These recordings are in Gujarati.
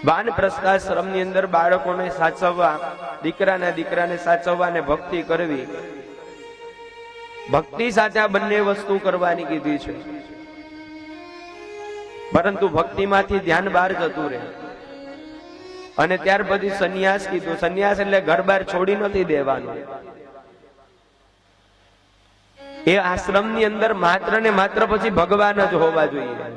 વાનપ્રસ્થાશ્રમની અંદર બાળકોને સાચવવા, દીકરાને સાચવવા ને ભક્તિ કરવી. ભક્તિ સાથે આ બંને વસ્તુ કરવાની કીધી છે. પરંતુ ભક્તિમાંથી ધ્યાન બહાર જતું રહે અને ત્યાર પછી સંન્યાસ કીધું. સંન્યાસ એટલે ઘર બહાર છોડી નથી દેવાનું. એ આશ્રમની અંદર માત્ર ને માત્ર પછી ભગવાન જ હોવા જોઈએ.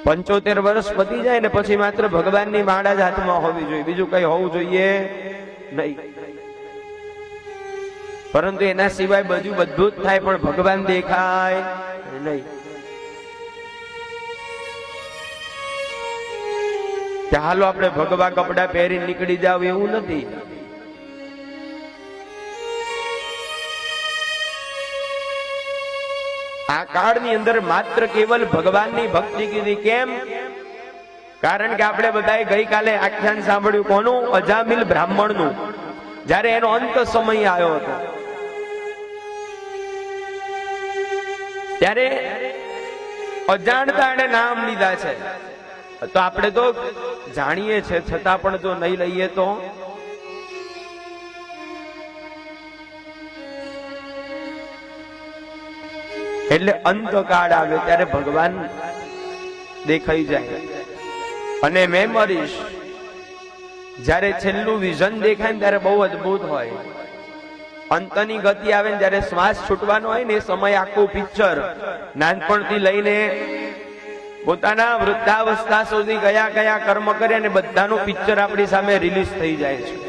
75 વર્ષ પતી જાય ને પછી માત્ર ભગવાનની માળા જ હાથમાં હોવી જોઈએ, બીજું કઈ હોવું જોઈએ નહીં. પરંતુ એના સિવાય બધું જ થાય પણ ભગવાન દેખાય નહીં. કે હાલો આપણે ભગવા કપડા પહેરી નીકળી જાવ એવું નથી. આ કાળની અંદર માત્ર કેવલ ભગવાનની ભક્તિ કીધી. કેમ? કારણ કે આપણે બધાએ ગઈકાલે આખ્યાન સાંભળ્યું. કોનું? અજામિલ બ્રાહ્મણનું. જ્યારે એનો અંત સમય આવ્યો હતો ત્યારે અજાણતા એને નામ લીધા છે. તો આપણે તો જાણીએ છે, છતાં પણ જો નહીં લઈએ તો એટલે અંતકાળ આવે ત્યારે ભગવાન દેખાઈ જાય. અને મેમરીઝ જ્યારે છેલ્લું વિઝન દેખાય ને ત્યારે બહુ અદભુત હોય. અંતની ગતિ આવે ને જ્યારે શ્વાસ છૂટવાનો હોય ને એ સમય આખું પિક્ચર નાનપણથી લઈને પોતાના વૃદ્ધાવસ્થા સુધી કયા કયા કર્મ કર્યા ને બધાનું પિક્ચર આપણી સામે રિલીઝ થઈ જાય છે.